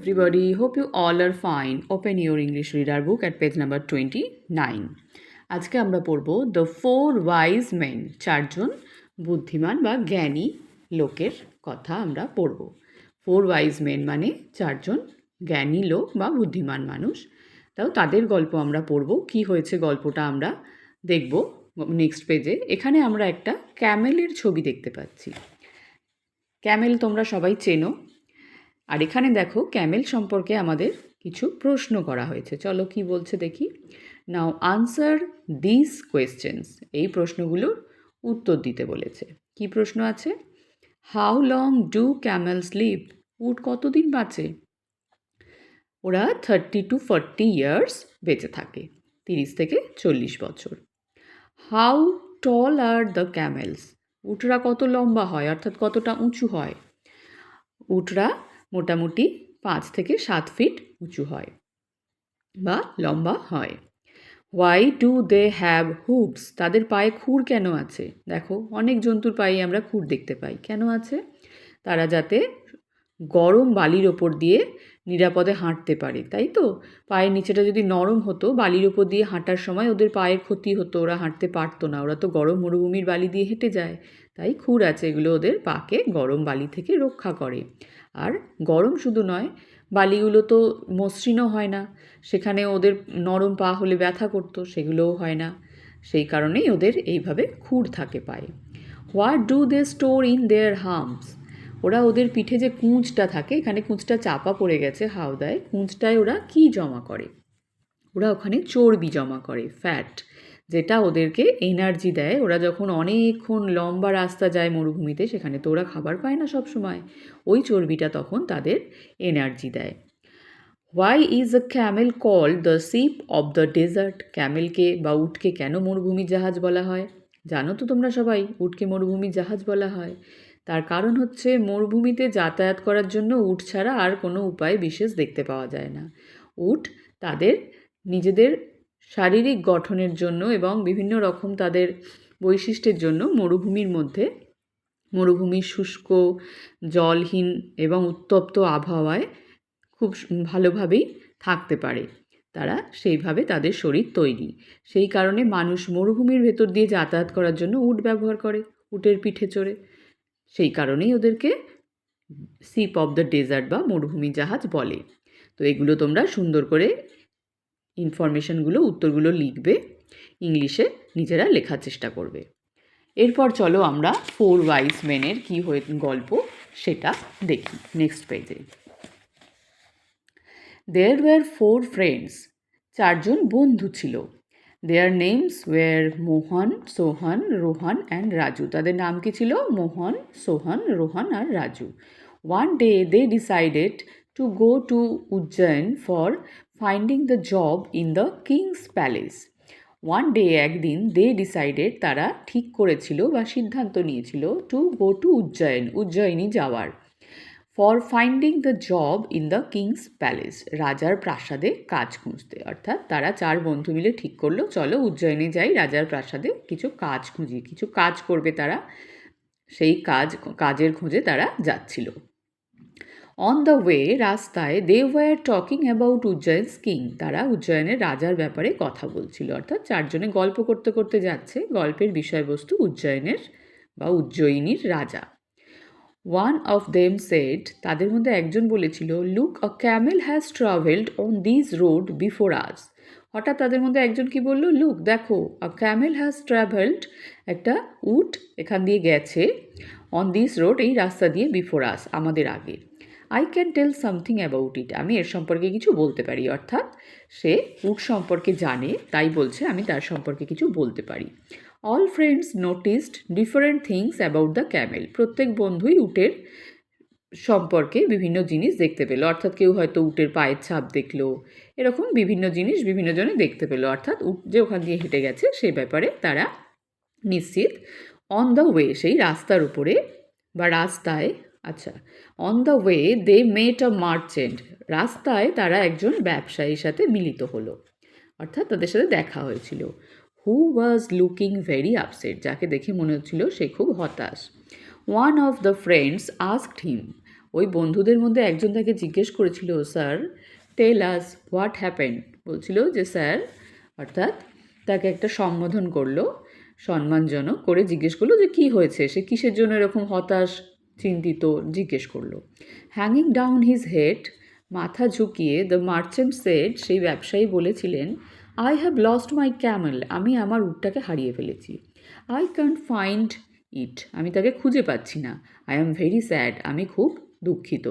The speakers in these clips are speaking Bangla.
everybody. Hope you all are fine. Open your English reader book at page number 29. আজকে আমরা পড়ব দ্য ফোর ওয়াইজ মেন, চারজন বুদ্ধিমান বা জ্ঞানী লোকের কথা আমরা পড়ব। ফোর ওয়াইজ মেন মানে চারজন জ্ঞানী লোক বা বুদ্ধিমান মানুষ। তাও তাদের গল্প আমরা পড়ব। কি হয়েছে গল্পটা আমরা দেখব নেক্সট পেজে। এখানে আমরা একটা ক্যামেলের ছবি দেখতে পাচ্ছি। ক্যামেল তোমরা সবাই চেনো। আর এখানে দেখো ক্যামেল সম্পর্কে আমাদের কিছু প্রশ্ন করা হয়েছে। চলো কি বলছে দেখি। Now answer this questions. এই প্রশ্নগুলোর উত্তর দিতে বলেছে। কি প্রশ্ন আছে? How long do camels live? উট কতদিন বাঁচে? ওরা 30 to 40 ইয়ার্স বেঁচে থাকে, 30 থেকে 40 বছর। How tall are the camels? উটরা কত লম্বা হয়, অর্থাৎ কতটা উঁচু হয়? উটরা মোটামুটি 5 থেকে 7 ফিট উঁচু হয় বা লম্বা হয়। Why do they have hooves? তাদের পায়ে খুর কেন আছে? দেখো অনেক জন্তুর পায়ে আমরা খুর দেখতে পাই। কেন আছে? তারা যাতে গরম বালির ওপর দিয়ে নিরাপদে হাঁটতে পারে, তাই তো? পায়ের নিচেটা যদি নরম হতো, বালির ওপর দিয়ে হাঁটার সময় ওদের পায়ের ক্ষতি হতো, ওরা হাঁটতে পারতো না। ওরা তো গরম মরুভূমির বালি দিয়ে হেঁটে যায়, তাই খুর আছে। এগুলো ওদের পাকে গরম বালি থেকে রক্ষা করে। আর গরম শুধু নয়, বালিগুলো তো মসৃণও হয় না, সেখানে ওদের নরম পা হলে ব্যথা করতো, সেগুলোও হয় না। সেই কারণেই ওদের এইভাবে খুর থাকে পায়ে। What do they store in their humps? ওরা ওদের পিঠে যে কুঁচটা থাকে, এখানে কুঁচটা চাপা পড়ে গেছে হাওদায়, কুঁচটায় ওরা কি জমা করে? ওরা ওখানে চর্বি জমা করে, ফ্যাট, যেটা ওদেরকে এনার্জি দেয়। ওরা যখন অনেকক্ষণ লম্বা রাস্তা যায় মরুভূমিতে, সেখানে তো ওরা খাবার পায় না সব সময়, ওই চর্বিটা তখন তাদের এনার্জি দেয়। Why is a camel called the ship of the desert? ক্যামেলকে বা উটকে কেন মরুভূমির জাহাজ বলা হয়? জানো তো তোমরা সবাই উটকে মরুভূমির জাহাজ বলা হয়। তার কারণ হচ্ছে মরুভূমিতে যাতায়াত করার জন্য উট ছাড়া আর কোনো উপায় বিশেষ দেখতে পাওয়া যায় না। উট তাদের নিজেদের শারীরিক গঠনের জন্য এবং বিভিন্ন রকম তাদের বৈশিষ্ট্যের জন্য মরুভূমির শুষ্ক, জলহীন এবং উত্তপ্ত আবহাওয়ায় খুব ভালোভাবেই থাকতে পারে। তারা সেইভাবে তাদের শরীর তৈরি। সেই কারণে মানুষ মরুভূমির ভেতর দিয়ে যাতায়াত করার জন্য উট ব্যবহার করে, উটের পিঠে চড়ে। সেই কারণেই ওদেরকে শিপ অফ দ্য ডেজার্ট বা মরুভূমি জাহাজ বলে। তো এগুলো তোমরা সুন্দর করে ইনফরমেশনগুলো, উত্তরগুলো লিখবে, ইংলিশে নিজেরা লেখার চেষ্টা করবে। এরপর চলো আমরা ফোর ওয়াইজ মেনের কী গল্প সেটা দেখি নেক্সট পেজে। দেয়ার ওয়ার ফোর ফ্রেন্ডস, চারজন বন্ধু ছিল। Their names were Mohan, Sohan, Rohan and Raju. তাদের নাম কি ছিল? মোহন, সোহন, রোহন আর Raju. One day they decided to go to Ujjain for finding the job in the king's palace. One day, একদিন, দে ডিসাইডেড, তারা ঠিক করেছিল বা সিদ্ধান্ত নিয়েছিল, to go to Ujjain, Ujjayini যাওয়ার, for finding the job in the king's palace, রাজার প্রাসাদে কাজ খুঁজতে। অর্থাৎ তারা চার বন্ধু মিলে ঠিক করলো, চলো উজ্জয়িনী যাই, রাজার প্রাসাদে কিছু কাজ খুঁজি, কিছু কাজ করবে তারা। সেই কাজের খোঁজে তারা যাচ্ছিল। অন দ্য ওয়ে, রাস্তায়, they were talking about Ujjain's king, তারা উজ্জয়নের রাজার ব্যাপারে কথা বলছিল। অর্থাৎ চারজনে গল্প করতে করতে যাচ্ছে, গল্পের বিষয়বস্তু উজ্জয়নের বা উজ্জয়িনীর রাজা। ওয়ান অফ দেম সেড, তাদের মধ্যে একজন বলেছিল, look, a Camel has travelled on this road before us. হঠাৎ তাদের মধ্যে একজন কি বলল? লুক, দেখো, আ ক্যামেল হ্যাজ ট্রাভেলড, একটা উট এখান দিয়ে গেছে, অন দিস রোড, এই রাস্তা দিয়ে, বিফোর আস, আমাদের আগে। I can tell something about it, আমি এর সম্পর্কে কিছু বলতে পারি। অর্থাৎ সে উট সম্পর্কে জানে, তাই বলছে আমি তার সম্পর্কে কিছু বলতে পারি। All friends noticed different things about the Camel, প্রত্যেক বন্ধুই উটের সম্পর্কে বিভিন্ন জিনিস দেখতে পেলো। অর্থাৎ কেউ হয়তো উটের পায়ের ছাপ দেখলো, এরকম বিভিন্ন জিনিস বিভিন্ন জনে দেখতে পেলো। অর্থাৎ উট যে ওখান দিয়ে হেঁটে গেছে সে ব্যাপারে তারা নিশ্চিত। অন দ্য ওয়ে, সেই রাস্তার উপরে বা রাস্তায়, আচ্ছা, on the way they met a merchant, রাস্তায় তারা একজন ব্যবসায়ীর সাথে মিলিত হলো, অর্থাৎ তাদের সাথে দেখা হয়েছিল। Who was looking very upset, যাকে দেখে মনে হচ্ছিল সে খুব হতাশ। One of the friends asked him, ওই বন্ধুদের মধ্যে একজন তাকে জিজ্ঞেস করেছিল, sir tell us what happened, বলছিল যে স্যার, অর্থাৎ তাকে একটা সম্বোধন করলো, সম্মানজনক করে জিজ্ঞেস করলো যে কী হয়েছে, সে কিসের জন্য এরকম হতাশ চিন্তিত জিজ্ঞেস করলো। হ্যাঙ্গিং ডাউন হিজ হেড, মাথা ঝুঁকিয়ে দ্য মার্চেন্ট সেড, সেই ব্যবসায়ী বলেছিলেন, I have lost my Camel, আমি আমার উটটাকে হারিয়ে ফেলেছি। আই ক্যান্ট ফাইন্ড ইট, আমি তাকে খুঁজে পাচ্ছি না। আই অ্যাম ভেরি স্যাড, আমি খুব দুঃখিত।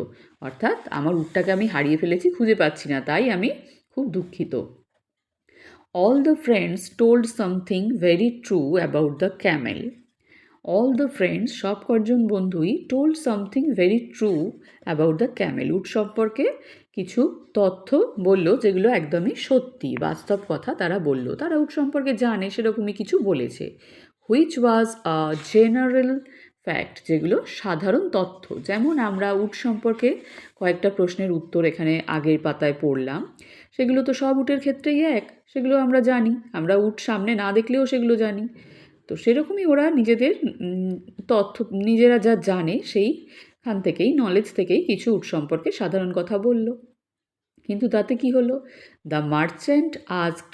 অর্থাৎ আমার উটটাকে আমি হারিয়ে ফেলেছি, খুঁজে পাচ্ছি না, তাই আমি খুব দুঃখিত। All the friends told something very true about the Camel. All the friends, সব কজন বন্ধুই, told something very true about the Camel, উট সম্পর্কে কিছু তথ্য বলল যেগুলো একদমই সত্যি, বাস্তব কথা তারা বলল, তারা উট সম্পর্কে জানে সেরকমই কিছু বলেছে। Which was a general fact, যেগুলো সাধারণ তথ্য, যেমন আমরা উট সম্পর্কে কয়েকটা প্রশ্নের উত্তর এখানে আগের পাতায় পড়লাম, সেগুলো তো সব উটের ক্ষেত্রেই এক, সেগুলো আমরা জানি, আমরা উট সামনে না দেখলেও সেগুলো জানি। তো সেরকমই ওরা নিজেদের তথ্য, নিজেরা যা জানে সেইখান থেকেই, নলেজ থেকেই কিছু উট সম্পর্কে সাধারণ কথা বলল। কিন্তু তাতে কি হলো? দ্য মার্চেন্ট আস্কড,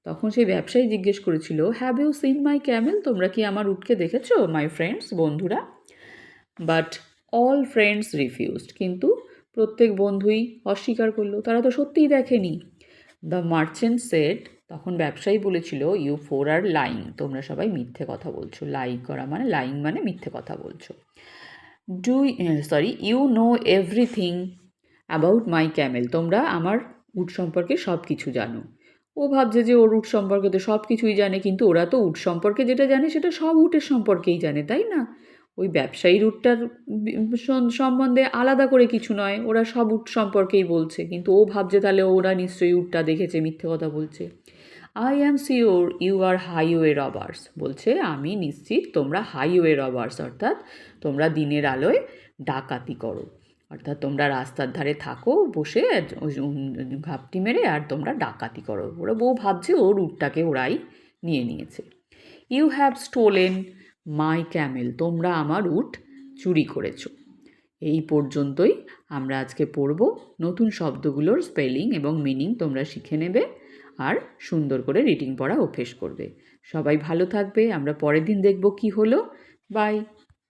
তখন সেই ব্যবসায়ী জিজ্ঞেস করেছিল, have you seen my camel, তোমরা কি আমার উটকে দেখেছো মাই ফ্রেন্ডস, বন্ধুরা? বাট অল ফ্রেন্ডস রিফিউজড, কিন্তু প্রত্যেক বন্ধুই অস্বীকার করলো, তারা তো সত্যিই দেখেনি। দ্য মার্চেন্ট সেড, তখন ব্যবসায়ী বলেছিল, ইউ ফোর আর লাইং, তোমরা সবাই মিথ্যে কথা বলছো। লাই করা মানে, লাইং মানে মিথ্যে কথা বলছো। You know everything about my camel, তোমরা আমার উট সম্পর্কে সব কিছু জানো। ও ভাবছে যে ওর উট সম্পর্কে তো সব কিছুই জানে, কিন্তু ওরা তো উট সম্পর্কে যেটা জানে সেটা সব উটের সম্পর্কেই জানে, তাই না? ওই ব্যবসায়ীর উটটার সম্বন্ধে আলাদা করে কিছু নয়, ওরা সব উট সম্পর্কেই বলছে, কিন্তু ও ভাবছে তাহলে ওরা নিশ্চয়ই উটটা দেখেছে, মিথ্যে কথা বলছে। I am sure you are highway robbers, বলছে আমি নিশ্চিত তোমরা হাইওয়ে রবার্স, অর্থাৎ তোমরা দিনের আলোয় ডাকাতি করো, অর্থাৎ তোমরা রাস্তার ধারে থাকো বসে ঘাপটি মেরে, আর তোমরা ডাকাতি করো। ওরা বউ ভাবছে ওর উটটাকে ওরাই নিয়ে নিয়েছে। You have stolen my camel, তোমরা আমার উট চুরি করেছো। এই পর্যন্তই আমরা আজকে পড়ব। নতুন শব্দগুলোর স্পেলিং এবং মিনিং তোমরা শিখে নেবে আর সুন্দর করে রিডিং পড়া অভ্যেস করবে। সবাই ভালো থাকবে, আমরা পরের দিন দেখব কি হলো। বাই।